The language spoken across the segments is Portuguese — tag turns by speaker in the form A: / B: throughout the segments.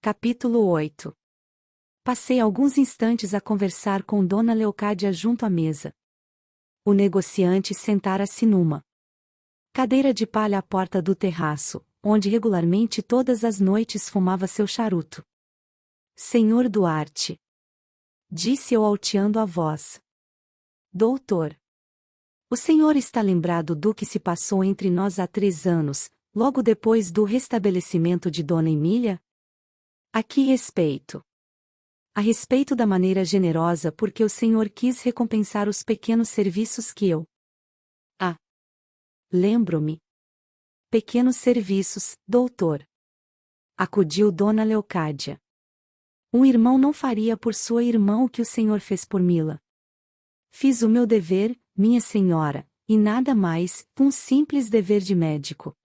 A: Capítulo 8. Passei alguns instantes a conversar com Dona Leocádia junto à mesa. O negociante sentara-se numa cadeira de palha à porta do terraço, onde regularmente todas as noites fumava seu charuto. Senhor Duarte, disse eu alteando a voz. Doutor, o senhor está lembrado do que se passou entre nós há 3 anos, logo depois do restabelecimento de Dona Emília? A que respeito? A respeito da maneira generosa porque o senhor quis recompensar os pequenos serviços que eu. Lembro-me. Pequenos serviços, doutor. Acudiu Dona Leocádia. Um irmão não faria por sua irmã o que o senhor fez por Mila. Fiz o meu dever, minha senhora, e nada mais, um simples dever de médico.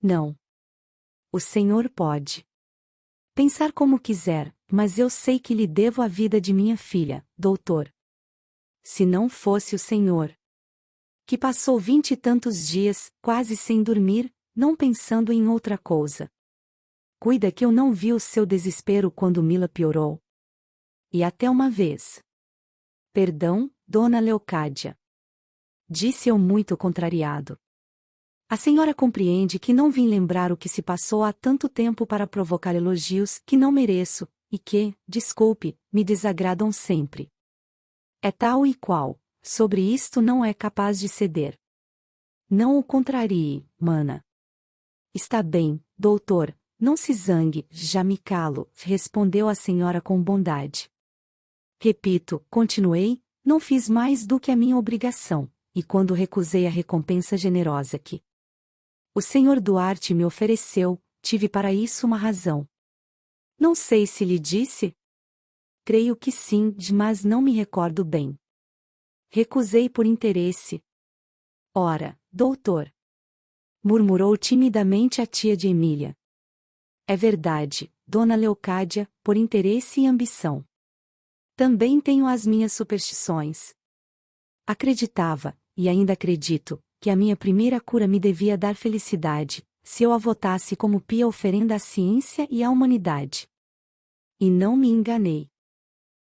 A: Não. O senhor pode pensar como quiser, mas eu sei que lhe devo a vida de minha filha, doutor. Se não fosse o senhor, que passou 20 e tantos dias, quase sem dormir, não pensando em outra coisa. Cuida que eu não vi o seu desespero quando Mila piorou. E até uma vez. Perdão, Dona Leocádia. Disse eu muito contrariado. A senhora compreende que não vim lembrar o que se passou há tanto tempo para provocar elogios que não mereço, e que, desculpe, me desagradam sempre. É tal e qual, sobre isto não é capaz de ceder. Não o contrarie, mana. Está bem, doutor, não se zangue, já me calo, respondeu a senhora com bondade. Repito, continuei, não fiz mais do que a minha obrigação, e quando recusei a recompensa generosa que o senhor Duarte me ofereceu, tive para isso uma razão. Não sei se lhe disse? Creio que sim, mas não me recordo bem. Recusei por interesse. Ora, doutor, murmurou timidamente a tia de Emília. É verdade, Dona Leocádia, por interesse e ambição. Também tenho as minhas superstições. Acreditava, e ainda acredito, que a minha primeira cura me devia dar felicidade, se eu a votasse como pia oferenda à ciência e à humanidade. E não me enganei.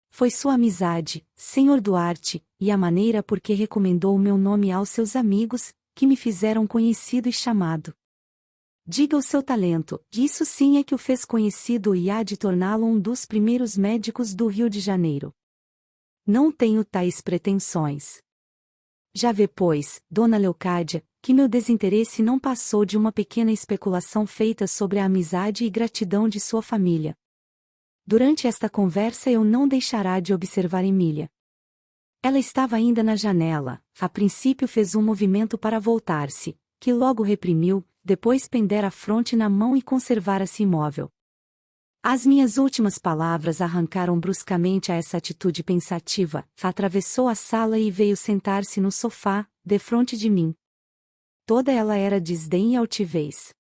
A: Foi sua amizade, Senhor Duarte, e a maneira por que recomendou o meu nome aos seus amigos, que me fizeram conhecido e chamado. Diga o seu talento, isso sim é que o fez conhecido e há de torná-lo um dos primeiros médicos do Rio de Janeiro. Não tenho tais pretensões. Já vê, pois, Dona Leocádia, que meu desinteresse não passou de uma pequena especulação feita sobre a amizade e gratidão de sua família. Durante esta conversa eu não deixará de observar Emília. Ela estava ainda na janela, a princípio fez um movimento para voltar-se, que logo reprimiu, depois pendera a fronte na mão e conservara-se imóvel. As minhas últimas palavras arrancaram bruscamente a essa atitude pensativa, atravessou a sala e veio sentar-se no sofá, defronte de mim. Toda ela era desdém e altivez.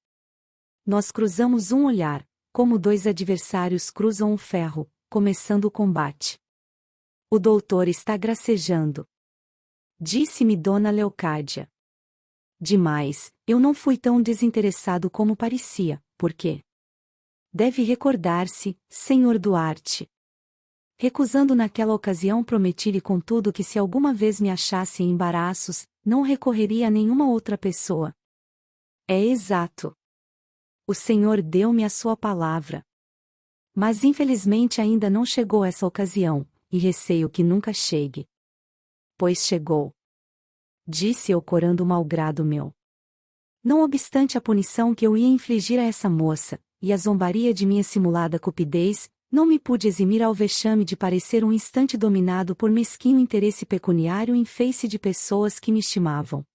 A: Nós cruzamos um olhar, como 2 adversários cruzam um ferro, começando o combate. O doutor está gracejando. Disse-me Dona Leocádia. Demais, eu não fui tão desinteressado como parecia, porque deve recordar-se, Senhor Duarte. Recusando naquela ocasião prometi-lhe contudo que se alguma vez me achasse em embaraços, não recorreria a nenhuma outra pessoa. É exato. O Senhor deu-me a sua palavra. Mas infelizmente ainda não chegou essa ocasião, e receio que nunca chegue. Pois chegou. Disse eu corando o malgrado meu. Não obstante a punição que eu ia infligir a essa moça, e a zombaria de minha simulada cupidez, não me pude eximir ao vexame de parecer um instante dominado por mesquinho interesse pecuniário em face de pessoas que me estimavam.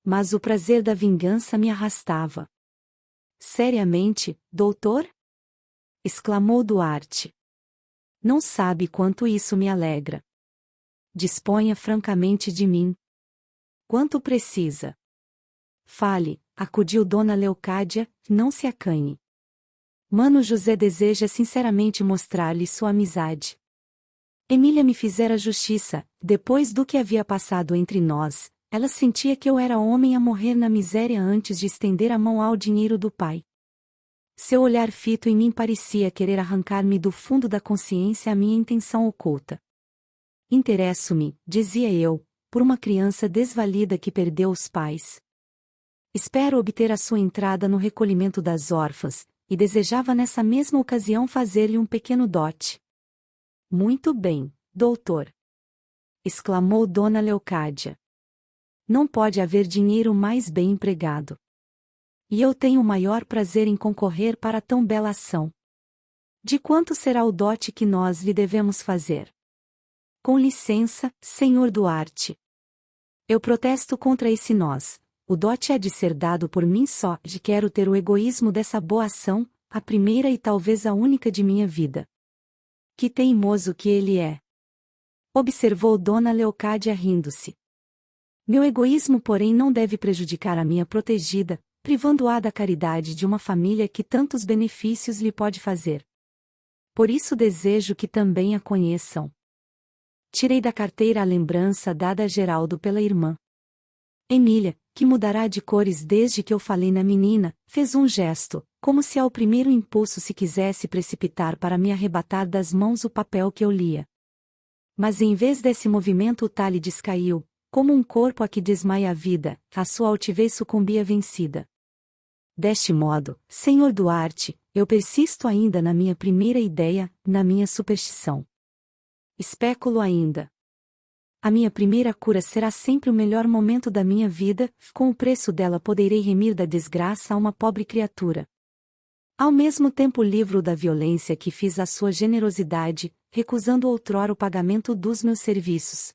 A: Mas o prazer da vingança me arrastava. Seriamente, doutor? Exclamou Duarte. Não sabe quanto isso me alegra. Disponha francamente de mim. Quanto precisa? Fale, acudiu Dona Leocádia, não se acanhe. Mano José deseja sinceramente mostrar-lhe sua amizade. Emília me fizera justiça, depois do que havia passado entre nós, ela sentia que eu era homem a morrer na miséria antes de estender a mão ao dinheiro do pai. Seu olhar fito em mim parecia querer arrancar-me do fundo da consciência a minha intenção oculta. Interesso-me, dizia eu, por uma criança desvalida que perdeu os pais. Espero obter a sua entrada no recolhimento das órfãs, e desejava nessa mesma ocasião fazer-lhe um pequeno dote. Muito bem, doutor! Exclamou Dona Leocádia. Não pode haver dinheiro mais bem empregado. E eu tenho o maior prazer em concorrer para tão bela ação. De quanto será o dote que nós lhe devemos fazer? Com licença, senhor Duarte. Eu protesto contra esse nós. O dote é de ser dado por mim só, de quero ter o egoísmo dessa boa ação, a primeira e talvez a única de minha vida. Que teimoso que ele é! Observou Dona Leocádia rindo-se. Meu egoísmo, porém, não deve prejudicar a minha protegida, privando-a da caridade de uma família que tantos benefícios lhe pode fazer. Por isso desejo que também a conheçam. Tirei da carteira a lembrança dada a Geraldo pela irmã. Emília, que mudará de cores desde que eu falei na menina, fez um gesto, como se ao primeiro impulso se quisesse precipitar para me arrebatar das mãos o papel que eu lia. Mas em vez desse movimento o talhe descaiu, como um corpo a que desmaia a vida, a sua altivez sucumbia vencida. Deste modo, senhor Duarte, eu persisto ainda na minha primeira ideia, na minha superstição. Especulo ainda. A minha primeira cura será sempre o melhor momento da minha vida, com o preço dela poderei remir da desgraça a uma pobre criatura. Ao mesmo tempo livro da violência que fiz à sua generosidade, recusando outrora o pagamento dos meus serviços.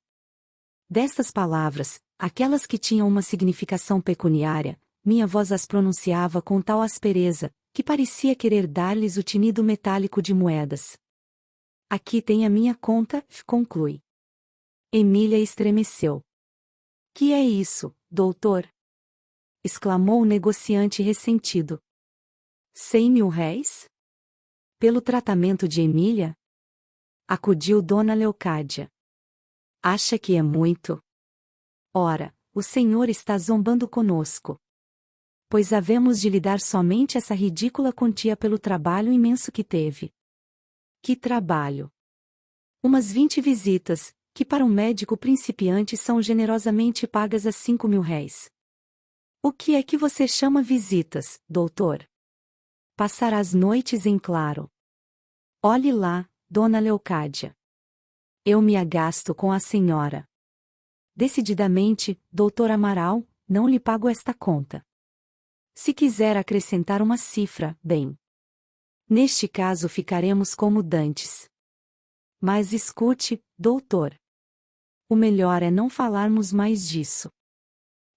A: Destas palavras, aquelas que tinham uma significação pecuniária, minha voz as pronunciava com tal aspereza, que parecia querer dar-lhes o tinido metálico de moedas. Aqui tem a minha conta, conclui. Emília estremeceu. Que é isso, doutor? Exclamou o negociante ressentido. 100.000 réis? Pelo tratamento de Emília? Acudiu Dona Leocádia. Acha que é muito? Ora, o senhor está zombando conosco. Pois havemos de lhe dar somente essa ridícula quantia pelo trabalho imenso que teve. Que trabalho! Umas 20 visitas, que para um médico principiante são generosamente pagas a 5.000 réis. O que é que você chama visitas, doutor? Passar as noites em claro. Olhe lá, Dona Leocádia. Eu me agasto com a senhora. Decididamente, doutor Amaral, não lhe pago esta conta. Se quiser acrescentar uma cifra, bem. Neste caso ficaremos como dantes. Mas escute, doutor. O melhor é não falarmos mais disso.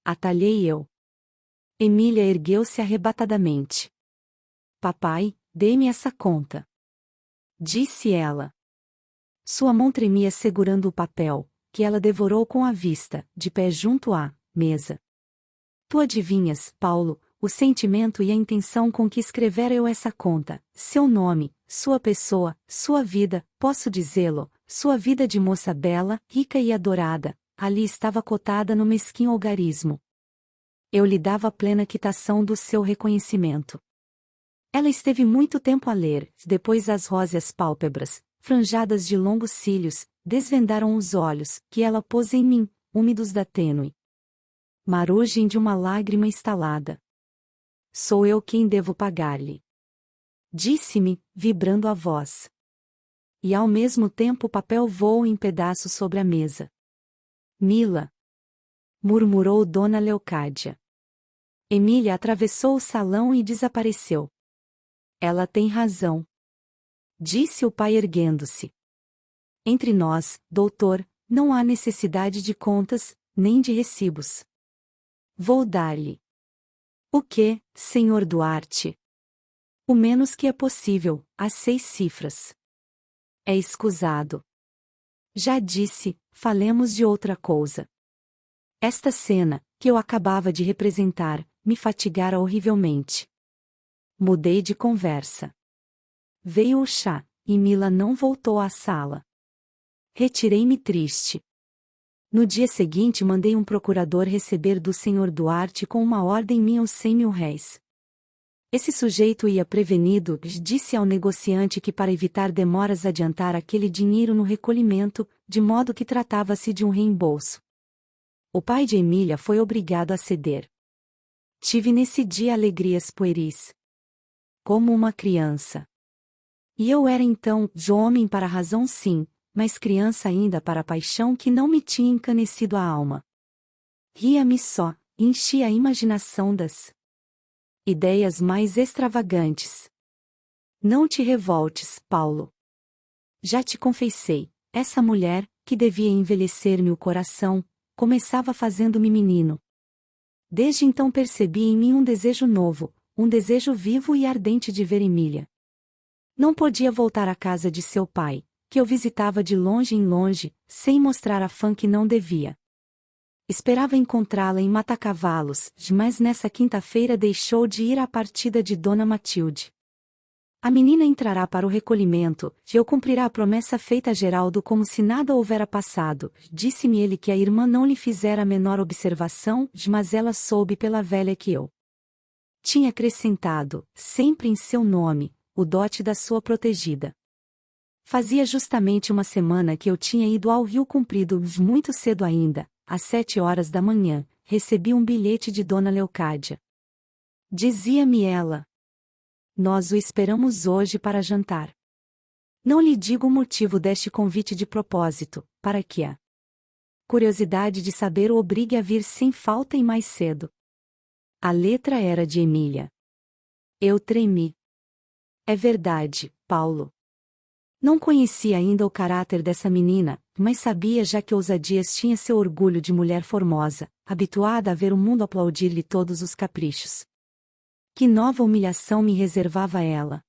A: Atalhei eu. Emília ergueu-se arrebatadamente. Papai, dê-me essa conta. Disse ela. Sua mão tremia segurando o papel, que ela devorou com a vista, de pé junto à mesa. Tu adivinhas, Paulo, o sentimento e a intenção com que escrevera eu essa conta, seu nome, sua pessoa, sua vida, posso dizê-lo, sua vida de moça bela, rica e adorada, ali estava cotada no mesquinho algarismo. Eu lhe dava plena quitação do seu reconhecimento. Ela esteve muito tempo a ler, depois as róseas pálpebras, franjadas de longos cílios, desvendaram os olhos, que ela pôs em mim, úmidos da tênue marugem de uma lágrima estalada. Sou eu quem devo pagar-lhe. Disse-me, vibrando a voz. E ao mesmo tempo o papel voou em pedaços sobre a mesa. Mila! Murmurou Dona Leocádia. Emília atravessou o salão e desapareceu. Ela tem razão. Disse o pai erguendo-se. Entre nós, doutor, não há necessidade de contas, nem de recibos. Vou dar-lhe. O que, senhor Duarte? O menos que é possível, as 6 cifras. É escusado. Já disse, falemos de outra coisa. Esta cena, que eu acabava de representar, me fatigara horrivelmente. Mudei de conversa. Veio o chá, e Mila não voltou à sala. Retirei-me triste. No dia seguinte mandei um procurador receber do senhor Duarte com uma ordem minha os 100.000 réis. Esse sujeito ia prevenido, disse ao negociante que para evitar demoras adiantara aquele dinheiro no recolhimento, de modo que tratava-se de um reembolso. O pai de Emília foi obrigado a ceder. Tive nesse dia alegrias pueris. Como uma criança. E eu era então, homem para a razão sim, mas criança ainda para a paixão que não me tinha encanecido a alma. Ria-me só, enchia a imaginação das ideias mais extravagantes. Não te revoltes, Paulo. Já te confessei, essa mulher, que devia envelhecer-me o coração, começava fazendo-me menino. Desde então percebi em mim um desejo novo, um desejo vivo e ardente de ver Emília. Não podia voltar à casa de seu pai, que eu visitava de longe em longe, sem mostrar afã que não devia. Esperava encontrá-la em Matacavalos, mas nessa quinta-feira deixou de ir à partida de Dona Matilde. A menina entrará para o recolhimento, e eu cumprirá a promessa feita a Geraldo como se nada houvera passado. Disse-me ele que a irmã não lhe fizera a menor observação, mas ela soube pela velha que eu tinha acrescentado, sempre em seu nome, o dote da sua protegida. Fazia justamente uma semana que eu tinha ido ao Rio Comprido, muito cedo ainda, às 7 horas da manhã, recebi um bilhete de Dona Leocádia. Dizia-me ela: nós o esperamos hoje para jantar. Não lhe digo o motivo deste convite de propósito, para que a curiosidade de saber o obrigue a vir sem falta e mais cedo. A letra era de Emília. Eu tremi. É verdade, Paulo. Não conhecia ainda o caráter dessa menina, mas sabia já que Ousadias tinha seu orgulho de mulher formosa, habituada a ver o mundo aplaudir-lhe todos os caprichos. Que nova humilhação me reservava ela?